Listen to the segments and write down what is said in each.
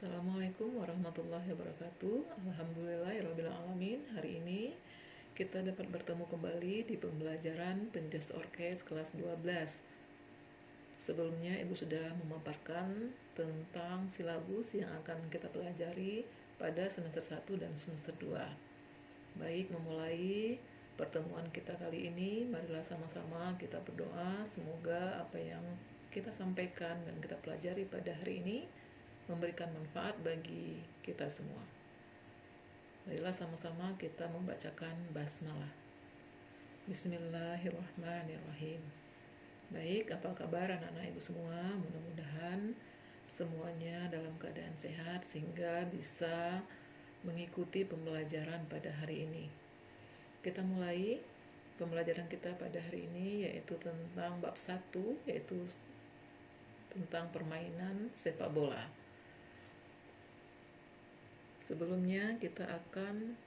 Assalamualaikum warahmatullahi wabarakatuh. Alhamdulillahirabbil alamin. Hari ini kita dapat bertemu kembali di pembelajaran Penjas Orkes kelas 12. Sebelumnya Ibu sudah memaparkan tentang silabus yang akan kita pelajari pada semester 1 dan semester 2. Baik, memulai pertemuan kita kali ini, marilah sama-sama kita berdoa semoga apa yang kita sampaikan dan kita pelajari pada hari ini memberikan manfaat bagi kita semua. Marilah sama-sama kita membacakan basmalah. Bismillahirrahmanirrahim. Baik, apa kabar anak-anak Ibu semua? Mudah-mudahan semuanya dalam keadaan sehat sehingga bisa mengikuti pembelajaran pada hari ini. Kita mulai pembelajaran kita pada hari ini yaitu tentang bab 1, yaitu tentang permainan sepak bola. Sebelumnya kita akan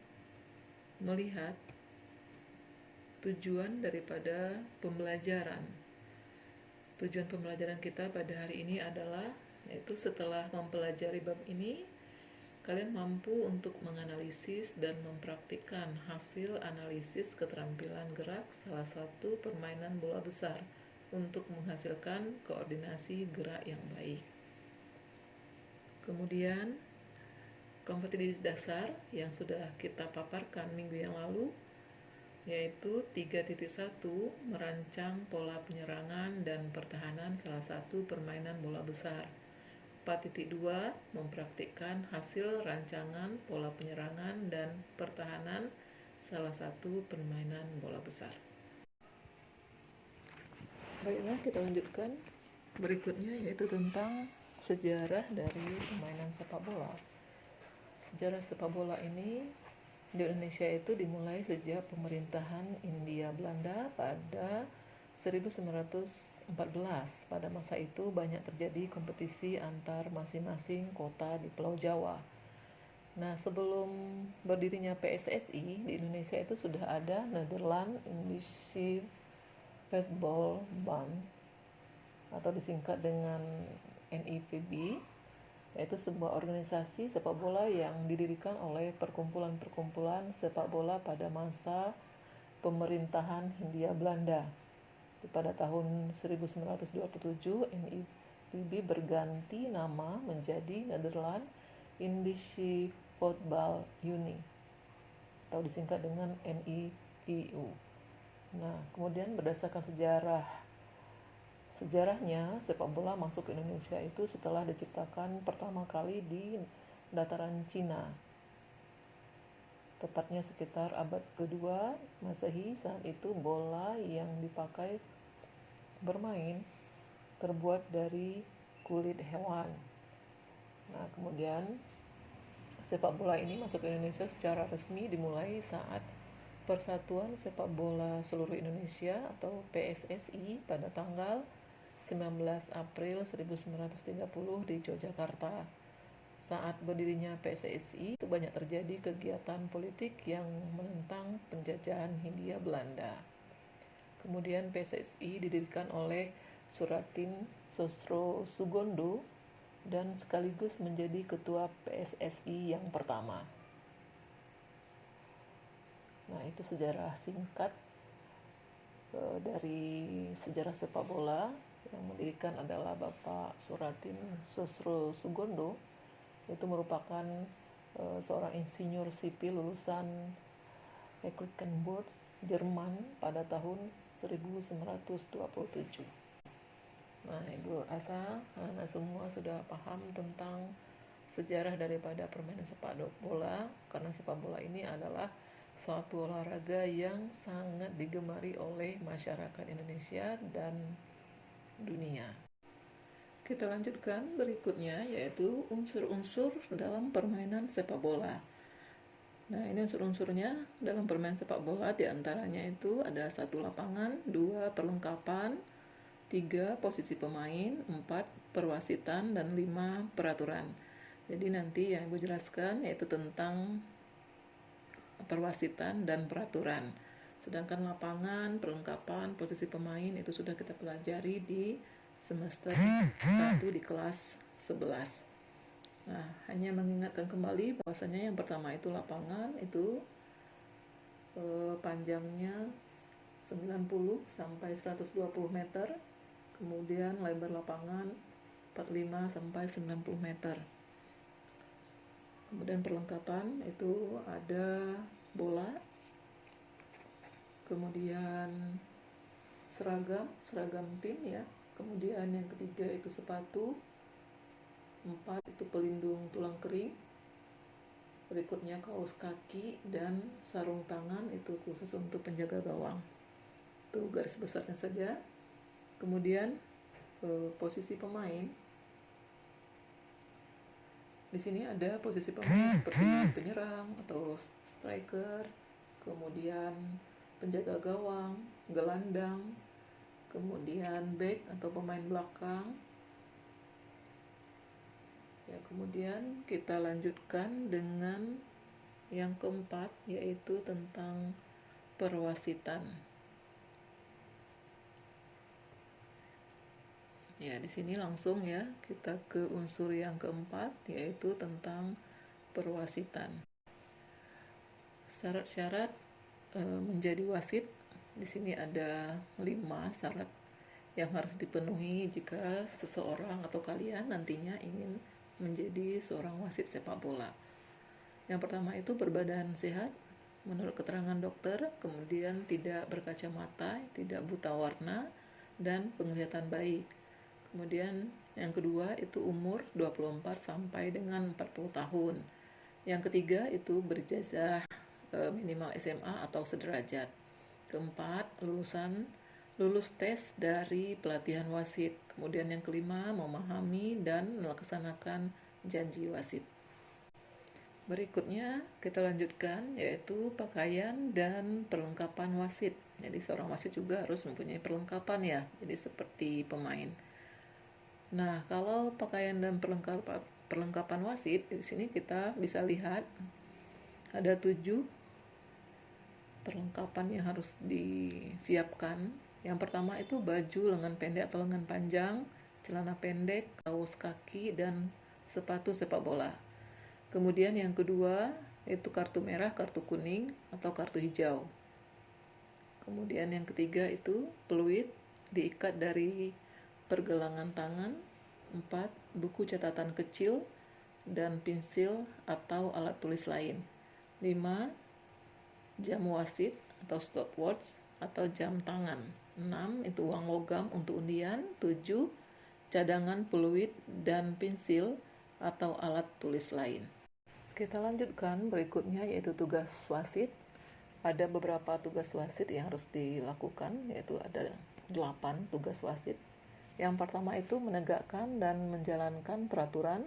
melihat tujuan daripada pembelajaran. Tujuan pembelajaran kita pada hari ini adalah yaitu setelah mempelajari bab ini, kalian mampu untuk menganalisis dan mempraktikkan hasil analisis keterampilan gerak salah satu permainan bola besar untuk menghasilkan koordinasi gerak yang baik. Kemudian kompetensi dasar yang sudah kita paparkan minggu yang lalu yaitu 3.1 merancang pola penyerangan dan pertahanan salah satu permainan bola besar. 4.2 mempraktikkan hasil rancangan pola penyerangan dan pertahanan salah satu permainan bola besar. Baiklah, kita lanjutkan berikutnya yaitu tentang sejarah dari permainan sepak bola. Sejarah sepak bola ini di Indonesia itu dimulai sejak pemerintahan Hindia Belanda pada 1914. Pada masa itu banyak terjadi kompetisi antar masing-masing kota di Pulau Jawa. Nah, sebelum berdirinya PSSI di Indonesia itu sudah ada Nederland Indische Voetbal Bond atau disingkat dengan NIVB, yaitu sebuah organisasi sepak bola yang didirikan oleh perkumpulan-perkumpulan sepak bola pada masa pemerintahan Hindia Belanda. Pada tahun 1927, NIVB berganti nama menjadi Nederland Indische Voetbal Unie atau disingkat dengan NIVU. Nah, kemudian berdasarkan sejarahnya sepak bola masuk ke Indonesia itu setelah diciptakan pertama kali di dataran Cina, tepatnya sekitar abad kedua Masehi. Saat itu bola yang dipakai bermain terbuat dari kulit hewan. Nah, kemudian sepak bola ini masuk ke Indonesia secara resmi dimulai saat Persatuan Sepak Bola Seluruh Indonesia atau PSSI pada tanggal 19 April 1930 di Yogyakarta. Saat berdirinya PSSI itu banyak terjadi kegiatan politik yang menentang penjajahan Hindia Belanda. Kemudian PSSI didirikan oleh Suratin Sosrosoegondo dan sekaligus menjadi ketua PSSI yang pertama. Nah, itu sejarah singkat dari sejarah sepak bola. Yang mendirikan adalah Bapak Suratin Sosrosoegondo. Itu merupakan seorang insinyur sipil lulusan Ecklenburg, Jerman pada tahun 1927. Nah, Ibu rasa anak semua sudah paham tentang sejarah daripada permainan sepak bola, karena sepak bola ini adalah suatu olahraga yang sangat digemari oleh masyarakat Indonesia dan dunia. Kita lanjutkan berikutnya yaitu unsur-unsur dalam permainan sepak bola. Nah, ini unsur-unsurnya dalam permainan sepak bola diantaranya itu ada 1 lapangan, 2 perlengkapan, 3 posisi pemain, 4 perwasitan, dan 5 peraturan. Jadi nanti yang Ibu jelaskan yaitu tentang perwasitan dan peraturan. Sedangkan lapangan, perlengkapan, posisi pemain itu sudah kita pelajari di semester 1 di kelas 11. Nah, hanya mengingatkan kembali bahwasanya yang pertama itu lapangan itu panjangnya 90 sampai 120 meter, kemudian lebar lapangan 45 sampai 90 meter. Kemudian perlengkapan itu ada bola, kemudian seragam tim ya, kemudian yang ketiga itu sepatu, 4 itu pelindung tulang kering, berikutnya kaos kaki dan sarung tangan itu khusus untuk penjaga gawang. Itu garis besarnya saja. Kemudian posisi pemain. Di sini ada posisi pemain seperti penyerang atau striker, kemudian penjaga gawang, gelandang, kemudian back atau pemain belakang. Ya, kemudian kita lanjutkan dengan yang keempat, yaitu tentang perwasitan. Ya, di sini langsung ya kita ke unsur yang keempat, yaitu tentang perwasitan. Syarat-syarat menjadi wasit. Di sini ada 5 syarat yang harus dipenuhi jika seseorang atau kalian nantinya ingin menjadi seorang wasit sepak bola. Yang pertama itu berbadan sehat menurut keterangan dokter, kemudian tidak berkacamata, tidak buta warna, dan penglihatan baik. Kemudian yang kedua itu umur 24 sampai dengan 40 tahun. Yang ketiga itu berijazah minimal SMA atau sederajat. Keempat, lulus tes dari pelatihan wasit. Kemudian yang kelima, memahami dan melaksanakan janji wasit. Berikutnya kita lanjutkan, yaitu pakaian dan perlengkapan wasit. Jadi seorang wasit juga harus mempunyai perlengkapan ya, jadi seperti pemain. Nah, kalau pakaian dan perlengkapan wasit, di sini kita bisa lihat ada 7 perlengkapan yang harus disiapkan. Yang pertama itu baju lengan pendek atau lengan panjang, celana pendek, kaos kaki, dan sepatu sepak bola. Kemudian yang kedua itu kartu merah, kartu kuning, atau kartu hijau. Kemudian yang ketiga itu peluit diikat dari pergelangan tangan. 4 buku catatan kecil dan pensil atau alat tulis lain. 5 jam wasit atau stopwatch atau jam tangan. 6 itu uang logam untuk undian. 7 cadangan peluit dan pensil atau alat tulis lain. Kita lanjutkan berikutnya, yaitu tugas wasit. Ada beberapa tugas wasit yang harus dilakukan, yaitu ada 8 tugas wasit. Yang pertama itu menegakkan dan menjalankan peraturan.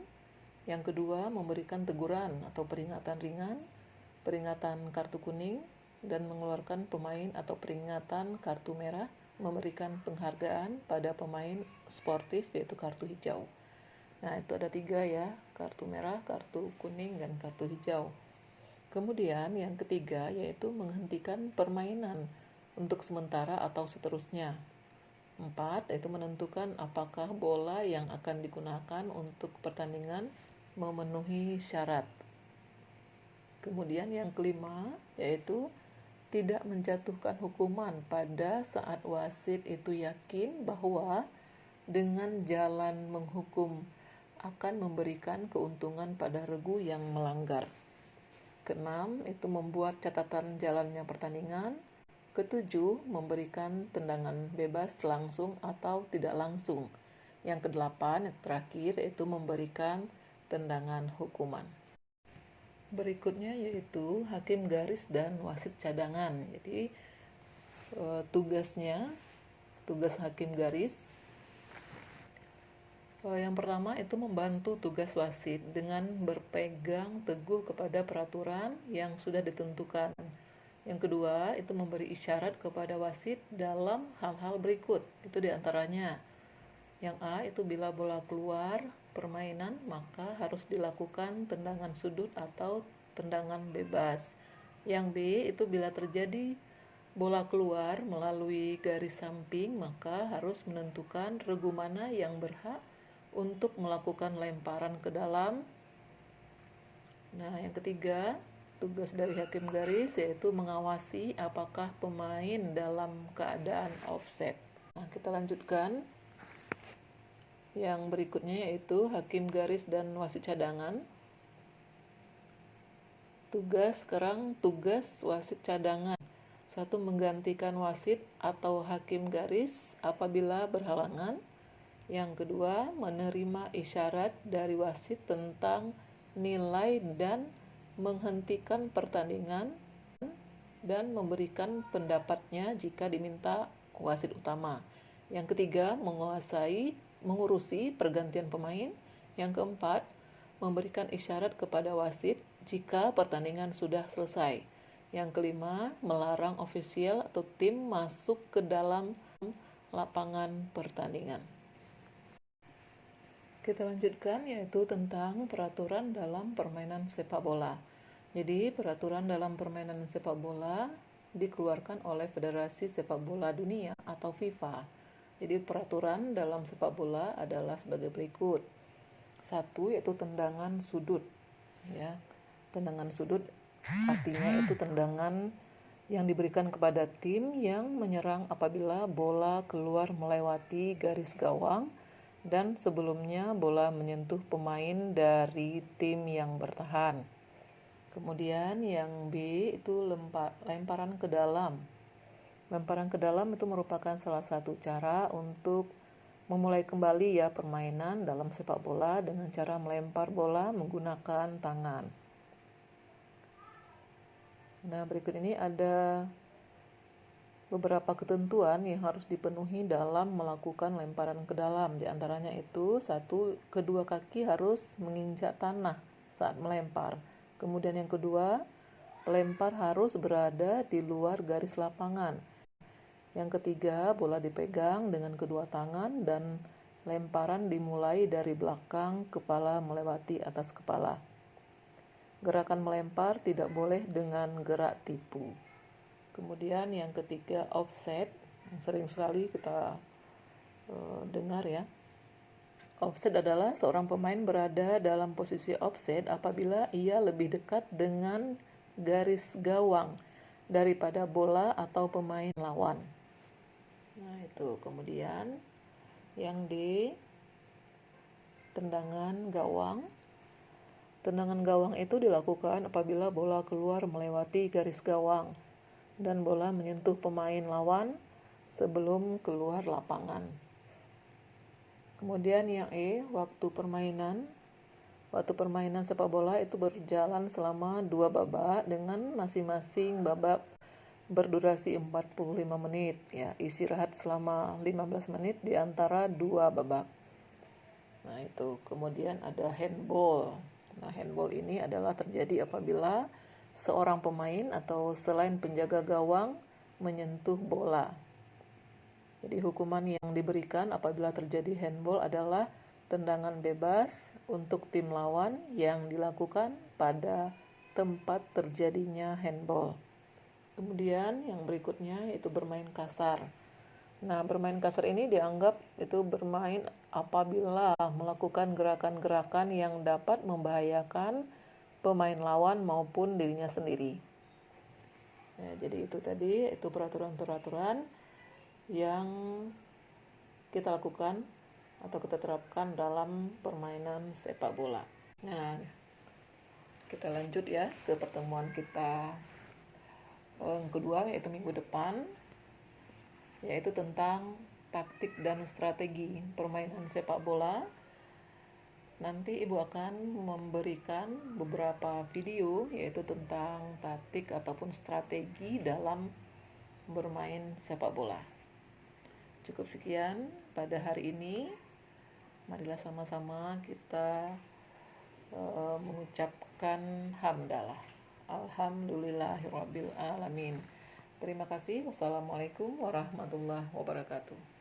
Yang kedua, memberikan teguran atau peringatan ringan, peringatan kartu kuning, dan mengeluarkan pemain atau peringatan kartu merah, memberikan penghargaan pada pemain sportif, yaitu kartu hijau. Nah, itu ada 3 ya, kartu merah, kartu kuning, dan kartu hijau. Kemudian yang ketiga yaitu menghentikan permainan untuk sementara atau seterusnya. 4 yaitu menentukan apakah bola yang akan digunakan untuk pertandingan memenuhi syarat. Kemudian yang kelima yaitu tidak menjatuhkan hukuman pada saat wasit itu yakin bahwa dengan jalan menghukum akan memberikan keuntungan pada regu yang melanggar. Keenam, itu membuat catatan jalannya pertandingan. Ketujuh, memberikan tendangan bebas langsung atau tidak langsung. Yang kedelapan, yang terakhir, itu memberikan tendangan hukuman. Berikutnya yaitu hakim garis dan wasit cadangan. Jadi tugas hakim garis. Yang pertama itu membantu tugas wasit dengan berpegang teguh kepada peraturan yang sudah ditentukan. Yang kedua itu memberi isyarat kepada wasit dalam hal-hal berikut. Itu diantaranya. Yang A itu bila bola keluar permainan maka harus dilakukan tendangan sudut atau tendangan bebas. Yang B itu bila terjadi bola keluar melalui garis samping maka harus menentukan regu mana yang berhak untuk melakukan lemparan ke dalam Nah, yang ketiga, tugas dari hakim garis yaitu mengawasi apakah pemain dalam keadaan offset. Nah, kita lanjutkan. Yang berikutnya yaitu hakim garis dan wasit cadangan. Tugas wasit cadangan. Satu, menggantikan wasit atau hakim garis apabila berhalangan. Yang kedua, menerima isyarat dari wasit tentang nilai dan menghentikan pertandingan dan memberikan pendapatnya jika diminta wasit utama. Yang ketiga, mengurusi pergantian pemain. Yang keempat, memberikan isyarat kepada wasit jika pertandingan sudah selesai. Yang kelima, melarang ofisial atau tim masuk ke dalam lapangan pertandingan. Kita lanjutkan yaitu tentang peraturan dalam permainan sepak bola. Jadi, peraturan dalam permainan sepak bola dikeluarkan oleh Federasi Sepak Bola Dunia atau FIFA. Jadi, peraturan dalam sepak bola adalah sebagai berikut. Satu, yaitu tendangan sudut. Ya, tendangan sudut artinya itu tendangan yang diberikan kepada tim yang menyerang apabila bola keluar melewati garis gawang dan sebelumnya bola menyentuh pemain dari tim yang bertahan. Kemudian yang B itu lemparan ke dalam. Lemparan ke dalam itu merupakan salah satu cara untuk memulai kembali ya permainan dalam sepak bola dengan cara melempar bola menggunakan tangan. Nah, berikut ini ada beberapa ketentuan yang harus dipenuhi dalam melakukan lemparan ke dalam. Di antaranya itu, satu, kedua kaki harus menginjak tanah saat melempar. Kemudian yang kedua, pelempar harus berada di luar garis lapangan. Yang ketiga, bola dipegang dengan kedua tangan dan lemparan dimulai dari belakang kepala melewati atas kepala. Gerakan melempar tidak boleh dengan gerak tipu. Kemudian yang ketiga, offset, yang sering sekali kita dengar ya. Offset adalah seorang pemain berada dalam posisi offset apabila ia lebih dekat dengan garis gawang daripada bola atau pemain lawan. Nah, itu. Kemudian yang D, tendangan gawang. Tendangan gawang itu dilakukan apabila bola keluar melewati garis gawang dan bola menyentuh pemain lawan sebelum keluar lapangan. Kemudian yang E, waktu permainan. Waktu permainan sepak bola itu berjalan selama 2 babak dengan masing-masing babak berdurasi 45 menit. Ya, istirahat selama 15 menit di antara 2 babak. Nah, itu. Kemudian ada handball. Nah, handball ini adalah terjadi apabila seorang pemain atau selain penjaga gawang menyentuh bola. Jadi hukuman yang diberikan apabila terjadi handball adalah tendangan bebas untuk tim lawan yang dilakukan pada tempat terjadinya handball. Kemudian yang berikutnya yaitu bermain kasar. Nah, bermain kasar ini dianggap itu bermain apabila melakukan gerakan-gerakan yang dapat membahayakan pemain lawan maupun dirinya sendiri. Ya, jadi itu tadi, itu peraturan-peraturan yang kita lakukan atau kita terapkan dalam permainan sepak bola. Nah, kita lanjut ya ke pertemuan kita yang kedua yaitu minggu depan, yaitu tentang taktik dan strategi permainan sepak bola. Nanti Ibu akan memberikan beberapa video yaitu tentang taktik ataupun strategi dalam bermain sepak bola. Cukup sekian pada hari ini. Marilah sama-sama kita mengucapkan hamdalah. Alhamdulillahirabbil alamin. Terima kasih. Wassalamualaikum warahmatullahi wabarakatuh.